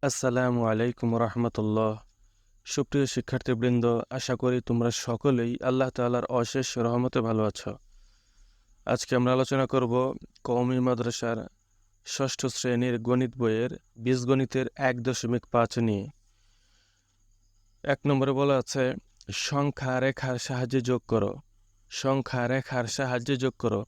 আসসালামু আলাইকুম রহমতুল্লাহ। সুপ্রিয় শিক্ষার্থীবৃন্দ, আশা করি তোমরা সকলেই আল্লাহ তাআলার অশেষ রহমতে ভালো আছো। আজকে আমরা আলোচনা করব কওমি মাদ্রাসার ষষ্ঠ শ্রেণীর গণিত বইয়ের বীজগণিতের 1.5 নিয়ে। 1 নম্বরে বলা আছে সংখ্যা রেখার সাহায্যে যোগ করো। সংখ্যা রেখার সাহায্যে যোগ করো।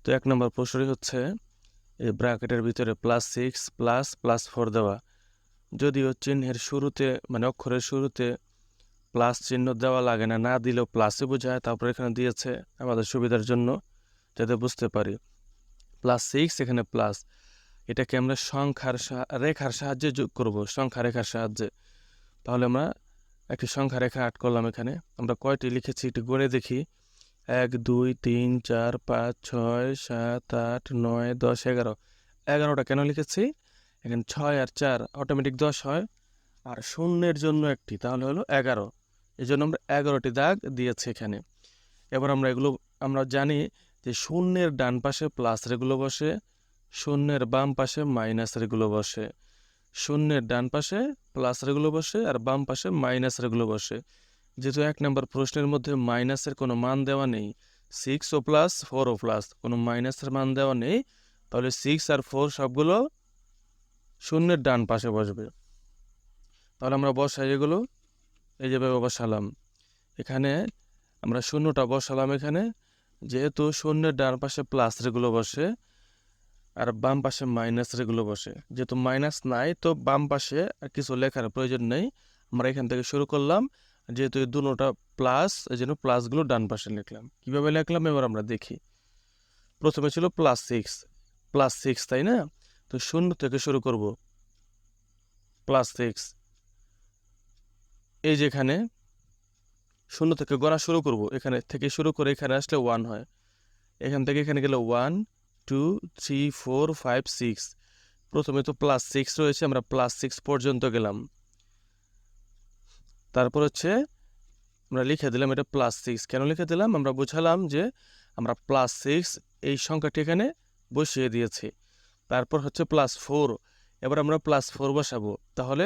তো 1 নম্বর প্রশ্নটি হচ্ছে এই ব্র্যাকেটের ভিতরে +6 ++4 দেওয়া। যদিও চিহ্নের শুরুতে মানে অক্ষরের শুরুতে প্লাস চিহ্ন দেওয়া লাগে না, না দিলেও প্লাসে বোঝায়, তারপর এখানে দিয়েছে আমাদের সুবিধার জন্য যাতে বুঝতে পারি। +6 এখানে প্লাস, এটাকে আমরা রেখার সাহায্যে যোগ করব, সংখ্যা রেখার সাহায্যে। তাহলে আমরা একটি সংখ্যা রেখা আট করলাম। এখানে আমরা কয়টি লিখেছি একটু গণে দেখি। 1 2 3 4 5 6 7 8 9 10 11। 11টা কেন লিখেছি? এখানে 6 আর 4 অটোমেটিক 10 হয়, আর শূন্যের জন্য একটি, তাহলে হলো 11। এই জন্য আমরা 11টি দাগ দিয়েছি এখানে। এবার আমরা জানি যে শূন্যের ডান পাশে প্লাস রেগুলো বসে, শূন্যের বাম পাশে মাইনাস রেগুলো বসে। শূন্যের ডান পাশে প্লাস রেগুলো বসে আর বাম পাশে মাইনাস রেগুলো বসে। যেহেতু 1 নম্বর প্রশ্নের মধ্যে মাইনাসের কোনো মান দেওয়া নেই, 6 ও প্লাস 4 ও প্লাস, কোনো মাইনাসের মান দেওয়া নেই, তাহলে 6 আর 4 সবগুলো শূন্যের ডান পাশে বসবে। তাহলে আমরা বসাই এগুলো, এই যেভাবে বসালাম। এখানে আমরা শূন্যটা বসালাম এখানে, যেহেতু শূন্যের ডান পাশে প্লাস রেগুলো বসে আর বাম পাশে মাইনাস রেগুলো বসে। যেহেতু মাইনাস নাই, তো বাম পাশে আর কিছু লেখার প্রয়োজন নেই, আমরা এখান থেকে শুরু করলাম। যেহেতু এই দুটোটা প্লাস, এই জন্য প্লাসগুলো ডান পাশে লিখলাম। কিভাবে লিখলাম এবার আমরা দেখি। প্রথমে ছিল +6, তাই না? তো শূন্য থেকে শুরু করব, +6। এই যেখানে শূন্য থেকে গণা শুরু করব, এখানে থেকে শুরু করে এখানে আসলে 1 হয়। এখান থেকে এখানে গেলে 1 2 3 4 5 6। প্রথমে তো +6 রয়েছে, আমরা +6 পর্যন্ত গেলাম। তারপর হচ্ছে আমরা লিখে দিলাম এটা +6। কেন লিখে দিলাম? আমরা বুঝালাম যে আমরা +6 এই সংখ্যাটি এখানে বসিয়ে দিয়েছি। তারপর হচ্ছে +4, এবার আমরা +4 বসাবো। তাহলে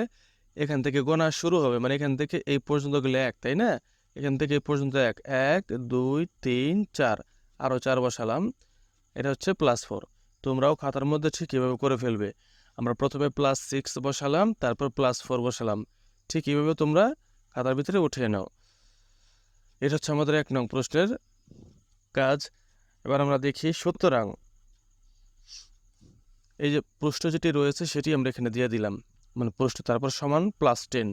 এখান থেকে গোনা শুরু হবে, মানে এখান থেকে এই পর্যন্ত গেলে 1, তাই না? এখান থেকে এই পর্যন্ত 1 1 2 3 4, আরও 4 বসালাম। এটা হচ্ছে +4। তোমরাও খাতার মধ্যে ঠিক এভাবে করে ফেলবে। আমরা প্রথমে +6 বসালাম, তারপর +4 বসালাম। ঠিক এইভাবে তোমরা খাতার ভিতরে উঠিয়ে নাও। এটা হচ্ছে আমাদের 1 নং প্রশ্নের কাজ। এবার আমরা দেখি সুতরাং এই যে প্রশ্ন যেটি রয়েছে সেটি আমরা এখানে দিয়ে দিলাম, মানে প্রশ্ন তারপর সমান +10।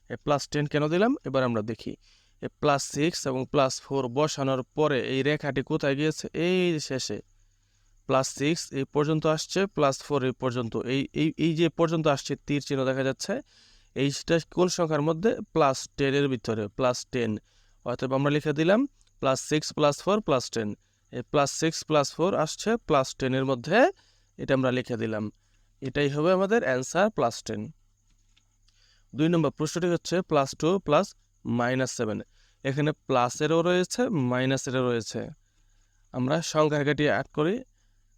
এই +10 কেন দিলাম এবার আমরা দেখি। এই +6 এবং +4 বসানোর পরে এই রেখাটি কোথায় গিয়েছে? এই শেষে +6 এই পর্যন্ত আসছে, +4 এই পর্যন্ত, এই এই এই যে পর্যন্ত আসছে তীর চিহ্ন দেখা যাচ্ছে, এইটা কোন সংখ্যার মধ্যে? +10 এর ভিতরে, +10। অতএব আমরা লিখে দিলাম +6 +4 +10। এই +6 +4 আসছে +10 এর মধ্যে, এটা আমরা লিখে দিলাম। এটাই হবে আমাদের অ্যান্সার +10। 2 নম্বর প্রশ্নটি হচ্ছে +2 +-7। এখানে প্লাসেরও রয়েছে মাইনাসেরও রয়েছে। আমরা সংখ্যা রেখাটি অ্যাড করি।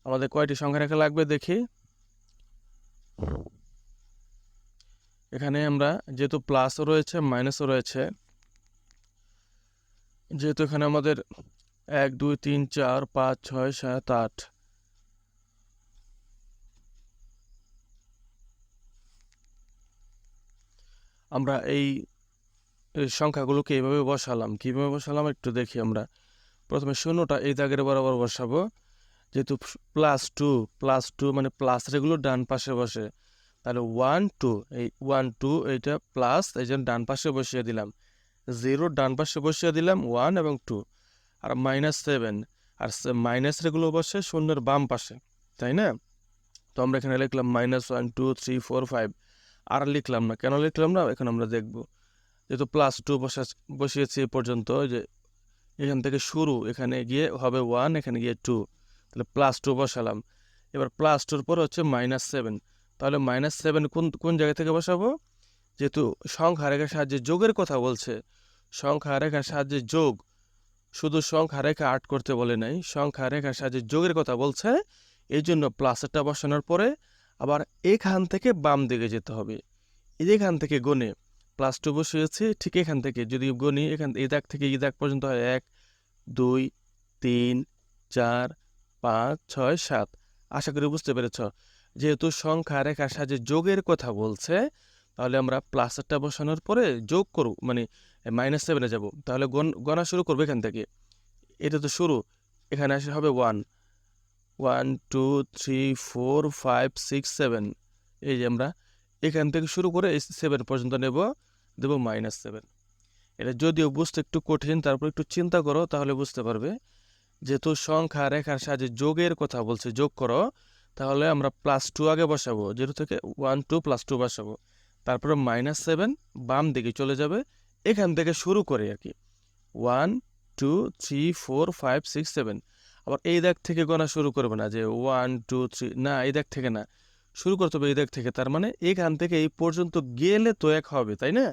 আমাদের কয়টি সংখ্যা রেখা লাগবে দেখি। এখানে আমরা যেহেতু প্লাসও রয়েছে মাইনাসও রয়েছে, যেহেতু এখানে আমাদের 1 2 3 4 5 6 7 8, আমরা এই সংখ্যাগুলোকে এইভাবে বসালাম। কীভাবে বসালাম একটু দেখি আমরা। প্রথমে শূন্যটা এই দাগের বরাবর বসাবো। যেহেতু +2 মানে প্লাস রেগুলো ডান পাশে বসে, তাহলে 1 2, এই 1 2 এইটা প্লাস, এই জন্য ডান পাশে বসিয়ে দিলাম। 0 ডান পাশে বসিয়ে দিলাম 1 এবং 2। আর -7, আর মাইনাস রেগুলো বসে শূন্যের বাম পাশে, তাই না? তো আমরা এখানে লিখলাম -1 2 3 4 5। আর লিখলাম না, কেন লিখলাম না এখন আমরা দেখব। যেহেতু +2 বসিয়েছি এ পর্যন্ত, যে এখান থেকে শুরু, এখানে গিয়ে হবে 1, এখানে গিয়ে 2, তাহলে +2 বসালাম। এবার +2-র পর হচ্ছে -7, তাহলে -7 কোন কোন জায়গা থেকে বসাবো? যেহেতু সংখ্যা রেখার সাহায্যে যোগের কথা বলছে, সংখ্যা রেখার সাহায্যে যোগ, শুধু সংখ্যা রেখা আর্ট করতে বলে নাই, সংখ্যা রেখার সাহায্যে যোগের কথা বলছে। এই জন্য প্লাসেরটা বসানোর পরে আবার এখান থেকে বাম দিকে যেতে হবে। এখান থেকে গণে প্লাস 2 বসিয়েছি, ঠিক এখান থেকে যদি গণি এই দাগ থেকে এই দাগ পর্যন্ত হয় 1 2 3 4 5 6 7। আশা করি বুঝতে পেরেছ। যেহেতু সংখ্যা রেখার সাহায্যে যোগের কথা বলছে, তাহলে আমরা প্লাসেরটা বসানোর পরে যোগ করব, মানে -7-এ যাব। তাহলে গণা শুরু করবো এখান থেকে। এটা তো শুরু, এখানে আসে হবে 1 1 2 3 4 5 6 7। এই যে আমরা এখান থেকে শুরু করে 7 পর্যন্ত দেব -7। এটা যদিও বুঝতে একটু কঠিন, তারপর একটু চিন্তা করো তাহলে বুঝতে পারবে। যেহেতু সংখ্যা রেখার সাহায্যে যোগের কথা বলছে, যোগ করো, তাহলে আমরা +2 আগে বসাবো, 0 থেকে 1 2 +2 বসাবো, তারপরে -7 বাম দিকে চলে যাবে, এখান থেকে শুরু করে আর কি 1 2 3 4 5 6 7। আবার এই দাগ থেকে গণা শুরু করবে না যে 1 2 3, না এই দাগ থেকে না, শুরু করতে হবে এই দাগ থেকে। তার মানে এখান থেকে এই পর্যন্ত গেলে তো 1 হবে, তাই না?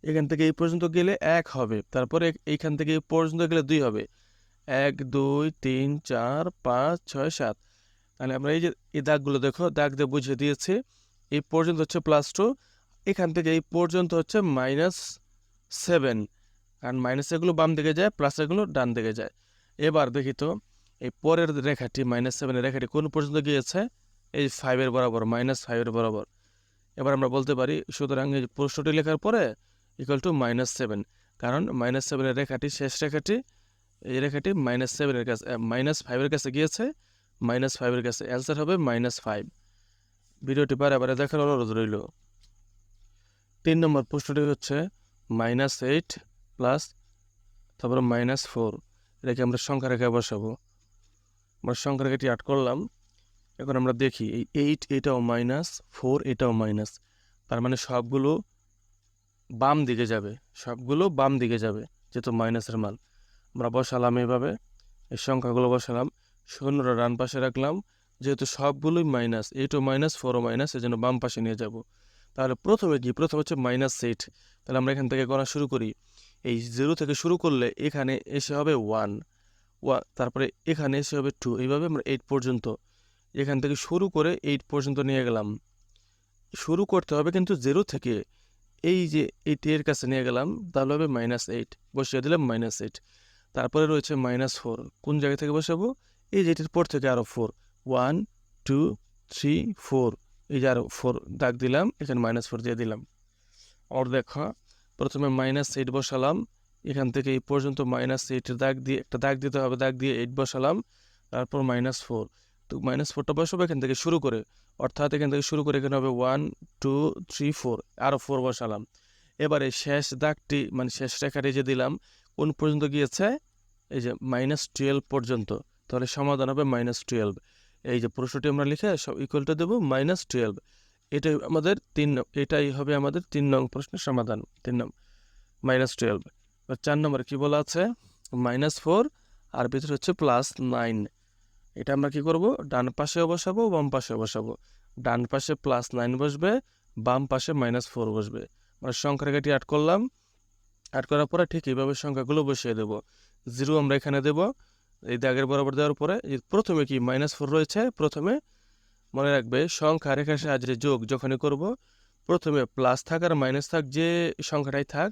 এখান থেকে এই পর্যন্ত গেলে 1 হবে, তারপরে এইখান থেকে এই পর্যন্ত গেলে 2 হবে, 1 2 3 4 5 6 7। তাহলে আমরা এই যে এই দাগগুলো দেখো, দাগ দিয়ে বুঝিয়ে দিয়েছি। এই পর্যন্ত হচ্ছে +2, এখান থেকে এই পর্যন্ত হচ্ছে -7, কারণ এগুলো বাম দিকে যায়, এগুলো ডান দিকে যায়। এবার দেখি তো এই পরের রেখাটি -7-এর রেখাটি কোন পর্যন্ত গিয়েছে? এই 5-এর বরাবর, -5-এর বরাবর। এবার আমরা বলতে পারি, সুতরাং এই প্রশ্নটি লেখার পরে =-7, কারণ -7-এর রেখাটি, শেষ রেখাটি, এই রেখাটি -7-এর কাছে, -5-এর কাছে গিয়েছে, -5-এর কাছে, অ্যান্সার হবে -5। ভিডিওটি বারে দেখার অনুরোধ রইল। 3 নম্বর প্রশ্নটি হচ্ছে -8 প্লাস তারপরে -4, এটাকে আমরা সংখ্যা রেখায় বসাবো। আমরা সংখ্যা রেখাটি আট করলাম। এখন আমরা দেখি এই 8 এটাও -4 এটাও মাইনাস, তার মানে সবগুলো বাম দিকে যাবে, যেহেতু মাইনাসের মান। আমরা বসালাম এইভাবে, এই সংখ্যাগুলো বসালাম, শূন্যটা ডান পাশে রাখলাম, যেহেতু সবগুলোই মাইনাস, 8ও মাইনাস 4ও মাইনাস, এই জন্য বাম পাশে নিয়ে যাব। তাহলে প্রথমে হচ্ছে -8। তাহলে আমরা এখান থেকে গণা শুরু করি। এই 0 থেকে শুরু করলে এখানে এসে হবে 1, তারপরে এখানে এসে হবে 2, এইভাবে আমরা 8 পর্যন্ত, এখান থেকে শুরু করে 8 পর্যন্ত নিয়ে গেলাম। শুরু করতে হবে কিন্তু 0 থেকে, এই যে 8 এর কাছে নিয়ে গেলাম, তাহলে হবে -8, বসিয়ে দিলাম -8। তারপরে রয়েছে -4, কোন জায়গা থেকে বসাবো? এই যে এটির পর থেকে আরও 4, 1 2 3 4, এই যে আরও 4 দাগ দিলাম, এখানে -4 দিয়ে দিলাম। আর দেখো, প্রথমে -8 বসালাম, এখান থেকে এই পর্যন্ত -8-এর দাগ দিয়ে একটা দাগ দিতে হবে, দাগ দিয়ে 8 বসালাম, তারপর -4। তো -4টা বসাবো এখান থেকে শুরু করে, অর্থাৎ এখান থেকে শুরু করে এখানে হবে 1 2 3 4, আরও 4 বসালাম। এবারে শেষ দাগটি, মানে শেষ রেখাটি যে দিলাম, কোন পর্যন্ত গিয়েছে? এই যে -12 পর্যন্ত, তাহলে সমাধান হবে -12। এই যে প্রশ্নটি আমরা লিখে সব ইকুয়ালটা দেবো -12। এটাই হবে আমাদের 3 নং প্রশ্নের সমাধান, 3 নং -12। 4 নম্বরে কি বলা আছে? -4 আর ভিতরে হচ্ছে +9। এটা আমরা কি করব? ডান পাশেও বসাবো, বাম পাশেও বসাবো। ডান পাশে +9 বসবে, বাম পাশে -4 বসবে। আমরা সংখ্যা রেখাটি আট করলাম, আট করার পরে ঠিক এইভাবে সংখ্যাগুলো বসিয়ে দেব। 0 আমরা এখানে দেব, এই দাগের বরাবর দেওয়ার পরে প্রথমে কি -4 রয়েছে, প্রথমে মনে রাখবে সংখ্যা রেখার সাহায্যে যোগ যখনই করব, প্রথমে প্লাস থাক আর মাইনাস থাক, যে সংখ্যাটাই থাক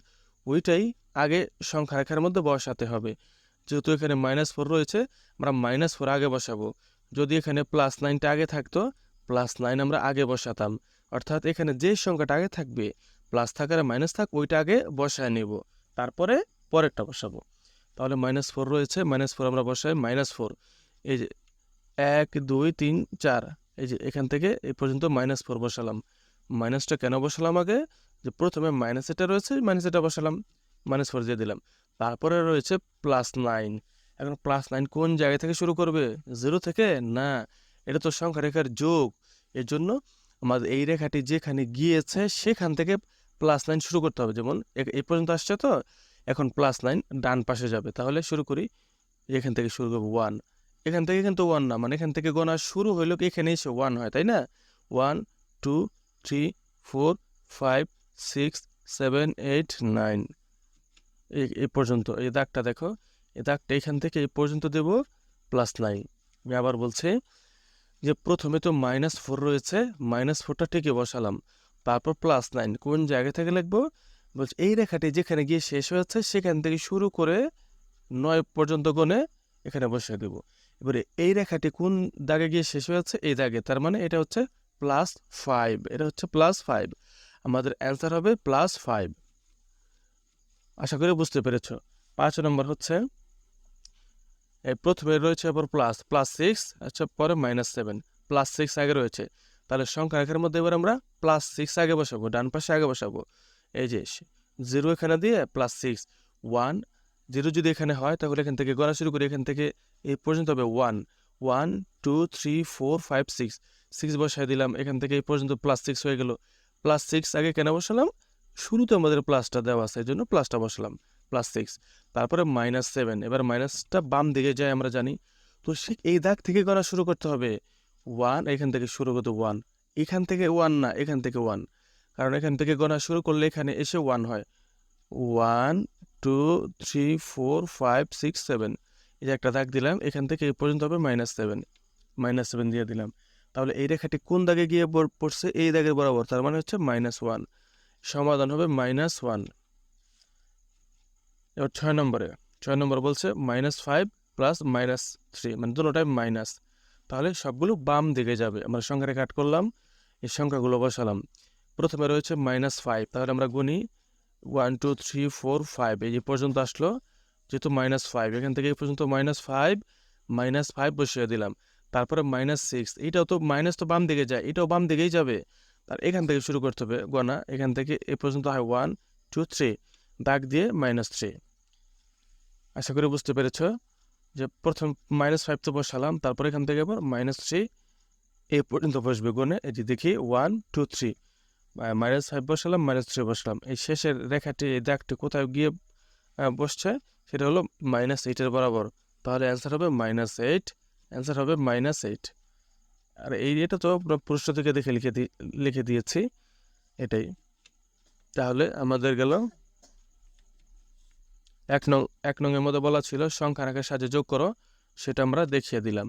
ওইটাই আগে সংখ্যা রেখার মধ্যে বসাতে হবে। যেহেতু এখানে -4 রয়েছে, আমরা -4 আগে বসাবো। যদি এখানে +9টা আগে থাকতো, +9 আমরা আগে বসাতাম। অর্থাৎ এখানে যে সংখ্যাটা আগে থাকবে, প্লাস থাক আর মাইনাস থাক, ওইটা আগে বসায় নেব, তারপরে পরেরটা বসাবো। তাহলে -4 রয়েছে, -4 আমরা বসাই, -4, এই যে 1 2 3 4, এই যে এখান থেকে এই পর্যন্ত -4 বসালাম। মাইনাসটা কেন বসালাম আগে? যে প্রথমে মাইনাস এটা রয়েছে, মাইনাস এটা বসালাম, -4 দিয়ে দিলাম। তারপরে রয়েছে +9। এখন +9 কোন জায়গা থেকে শুরু করবে? 0 থেকে না, এটা তো সংখ্যা রেখার যোগ। এর জন্য আমাদের এই রেখাটি যেখানে গিয়েছে সেখান থেকে +9 শুরু করতে হবে। যেমন এই পর্যন্ত আসছে, তো এখন +9 ডান পাশে যাবে। তাহলে শুরু করি, এখান থেকে শুরু করবো 1। এখান থেকে কিন্তু 1 না, মানে এখান থেকে গোনা শুরু হইলো এখানে এসে 1 হয়, তাই না? 1 2 3 4 5 6 7 8 9, এই পর্যন্ত এই দাগটা দেখো, এই দাগটা এখান থেকে এই পর্যন্ত দেব +9। আমি আবার বলছি যে প্রথমে তো -4 রয়েছে, -4টা ঠিকই বসালাম, তারপর +9 কোন জায়গা থেকে লিখবো? বলছে এই রেখাটি যেখানে গিয়ে শেষ হয়েছে সেখান থেকে শুরু করে 9 পর্যন্ত গুণে এখানে বসিয়ে দেব। এবারে এই রেখাটি কোন দাগে গিয়ে শেষ হয়েছে? এই দাগে, তার মানে এটা হচ্ছে +5, এটা হচ্ছে +5, আমাদের অ্যান্সার হবে +5। আশা করি বুঝতে পেরেছো। 5 নম্বর হচ্ছে এই প্রথমে রয়েছে আবার +6, আচ্ছা পরে -7, +6 আগে রয়েছে, তাহলে সংখ্যা রেখার মধ্যে এবার আমরা +6 আগে বসাবো, ডান পাশে আগে বসাবো। এই যে 0 এখানে দিয়ে +6, 1 0 যদি এখানে হয় তাহলে এখান থেকে গণা শুরু করি, এখান থেকে এই পর্যন্ত হবে 1 1 2 3 4 5 6 6 বসাই দিলাম, এখান থেকে এই পর্যন্ত +6 হয়ে গেল। +6 আগে কেন বসালাম? শুরুতে আমাদের প্লাসটা দেওয়া আছে, এই জন্য প্লাসটা বসালাম, +6। তারপরে -7, এবার মাইনাসটা বাম দিকে যায় আমরা জানি, তো এই দাগ থেকে গণা শুরু করতে হবে। 1 এখান থেকে শুরু করতে 1, এখান থেকে 1 না, এখান থেকে 1, কারণ এখান থেকে গণা শুরু করলে এখানে এসে 1 হয়। 1 2 3 4 5 6 7, এই যে একটা দাগ দিলাম, এখান থেকে এই পর্যন্ত হবে -7, -7 দিয়ে দিলাম। তাহলে এই রেখাটি কোন দাগে গিয়ে পড়ছে? এই দাগের বরাবর, তার মানে হচ্ছে -1, সমাধান হবে -1। এবার 6 নম্বরে বলছে -5 প্লাস -3, মানে দুটোটাই মাইনাস, তাহলে সবগুলো বাম দিকে যাবে। আমরা সংখ্যা রেখা আট করলাম, এই সংখ্যাগুলো বসালাম। প্রথমে রয়েছে -5, তাহলে আমরা গুনি 1 2 3 4 5, এই যে পর্যন্ত আসলো, যেহেতু -5 এখান থেকে এই পর্যন্ত -5 বসিয়ে দিলাম। তারপরে -6, এইটাও তো মাইনাস, তো বাম দিকে যায়, এটাও বাম দিকেই যাবে, তার এখান থেকে শুরু করতে হবে গণা, এখান থেকে এ পর্যন্ত হয় 1 2 3, দাগ দিয়ে -3। আশা করি বুঝতে পেরেছ যে প্রথম -5 তো বসালাম, তারপর এখান থেকে আবার -3 এই পর্যন্ত বসবে গুণে। এই যে দেখি 1 2 3, -5 বসালাম, -3 বসলাম, এই শেষের রেখাটি, এই দাগটি কোথায় গিয়ে বসছে? সেটা হলো -8-এর বরাবর, তাহলে অ্যান্সার হবে -8, অ্যান্সার হবে -8। আর এটা তো প্রশ্ন থেকে দেখে লিখে দিয়েছি, এটাই। তাহলে আমাদের গেল 1 নং এর মধ্যে বলা ছিল সংখ্যা রেখার সাহায্যে যোগ করো, সেটা আমরা দেখিয়ে দিলাম।